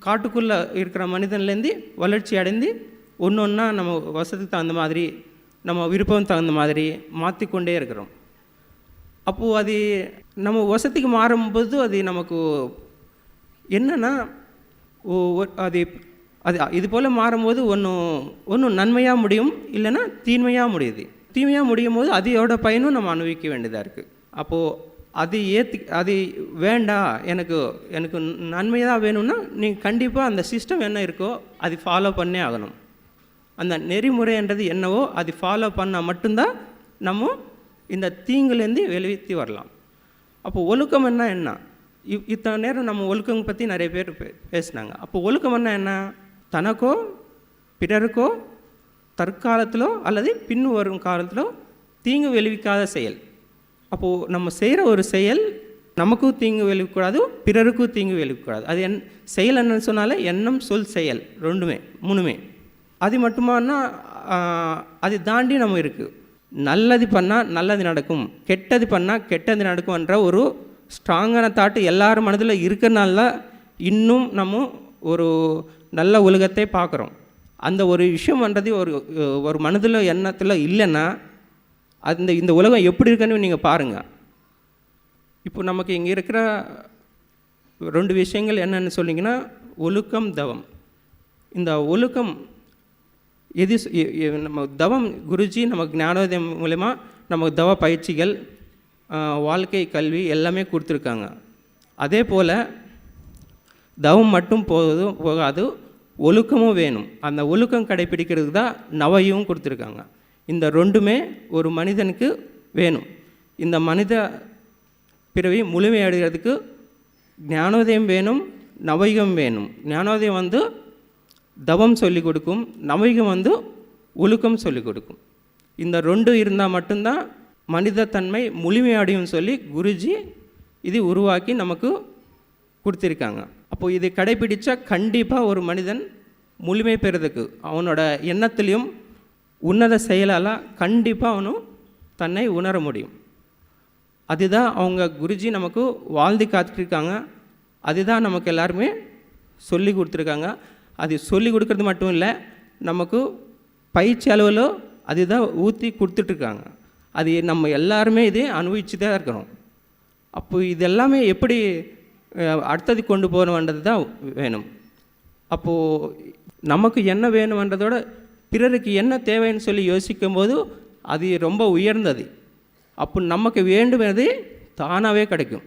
காட்டுக்குள்ளே இருக்கிற மனிதன்லேருந்து வளர்ச்சி அடைந்து ஒன்று ஒன்றா நம்ம வசதிக்கு தகுந்த மாதிரி நம்ம விருப்பம் தகுந்த மாதிரி மாற்றிக்கொண்டே இருக்கிறோம். அப்போது அது நம்ம வசதிக்கு மாறும்போது அது நமக்கு என்னென்னா அது அது இது போல் மாறும்போது ஒன்றும் நன்மையாக முடியும், இல்லைன்னா தீமையாக முடியுது. தீமையாக முடியும் போது அதோட பயனும் நம்ம அனுபவிக்க வேண்டியதாக இருக்குது. அப்போது அது வேண்டாம், எனக்கு நன்மையாக வேணும்னா நீங்கள் கண்டிப்பாக அந்த சிஸ்டம் என்ன இருக்கோ அது ஃபாலோ பண்ணே ஆகணும். அந்த நெறிமுறைன்றது என்னவோ அது ஃபாலோ பண்ணால் மட்டும்தான் நம்ம இந்த தீங்குலேருந்து வெளிவித்து வரலாம். அப்போது ஒழுக்கம்னா என்ன? இத்தனை நேரம் நம்ம ஒழுக்கம் பற்றி நிறைய பேர் பேசினாங்க. அப்போது ஒழுக்கம்னா என்ன? தனக்கோ பிறருக்கோ தற்காலத்திலோ அல்லது பின் வரும் காலத்திலோ தீங்கு விளைவிக்காத செயல். அப்போது நம்ம செய்கிற ஒரு செயல் நமக்கும் தீங்கு விளைவிக்கக்கூடாது, பிறருக்கும் தீங்கு விளைவிக்கக்கூடாது. அது செயல் என்னன்னு சொன்னாலே எண்ணம், சொல், செயல் மூணுமே. அது மட்டுமானா அது தாண்டி நம்ம இருக்குது. நல்லது பண்ணால் நல்லது நடக்கும், கெட்டது பண்ணால் கெட்டது நடக்கும்ன்ற ஒரு ஸ்ட்ராங்கான தாட்டு எல்லார் மனதில் இருக்கிறனால தான் இன்னும் நம்ம ஒரு நல்ல உலகத்தை பார்க்குறோம். அந்த ஒரு விஷயம்ன்றது ஒரு மனதில் எண்ணத்தில் இல்லைன்னா இந்த உலகம் எப்படி இருக்குன்னு நீங்கள் பாருங்கள். இப்போ நமக்கு இங்கே இருக்கிற 2 விஷயங்கள் என்னென்னு சொன்னீங்கன்னா ஒழுக்கம், தவம். இந்த ஒழுக்கம் நம்ம தவம் குருஜி நமக்கு ஞானோதயம் மூலமா நமக்கு தவ பயிற்சிகள், வாழ்க்கை கல்வி எல்லாமே கொடுத்துருக்காங்க. அதே போல் தவம் மட்டும் போகாது, ஒழுக்கமும் வேணும். அந்த ஒழுக்கம் கடைப்பிடிக்கிறதுக்கு தான் நவையும் கொடுத்துருக்காங்க. இந்த 2மே ஒரு மனிதனுக்கு வேணும். இந்த மனித பிறவி முழுமையடைகிறதுக்கு ஞானோதயம் வேணும், நவைகம் வேணும். ஞானோதயம் தவம் சொல்லிக் கொடுக்கும், நவைகம் ஒழுக்கம் சொல்லிக் கொடுக்கும். இந்த 2 இருந்தால் மட்டும்தான் மனித தன்மை முழுமையடையும் சொல்லி குருஜி இது உருவாக்கி நமக்கு கொடுத்துருக்காங்க. அப்போது இதை கடைப்பிடித்தா கண்டிப்பாக ஒரு மனிதன் முழுமை பெறதுக்கு அவனோட எண்ணத்துலேயும் உன்னத செயலால் கண்டிப்பாக அவனும் தன்னை உணர முடியும். அதுதான் அவங்க குருஜி நமக்கு வாழ்ந்து காத்துட்ருக்காங்க. அதுதான் நமக்கு எல்லாருமே சொல்லி கொடுத்துருக்காங்க. அது சொல்லி கொடுக்கறது மட்டும் இல்லை, நமக்கு பயிற்சி அளவில் அதுதான் ஊற்றி கொடுத்துட்ருக்காங்க. அது நம்ம எல்லாருமே இதே அனுபவிச்சு தான் இருக்கிறோம். அப்போது இது எல்லாமே எப்படி அடுத்தது கொண்டு போகணுன்றது தான் வேணும். அப்போது நமக்கு என்ன வேணுன்றதோட பிறருக்கு என்ன தேவைன்னு சொல்லி யோசிக்கும் போது அது ரொம்ப உயர்ந்தது. அப்போ நமக்கு வேண்டுமெனது தானாகவே கிடைக்கும்.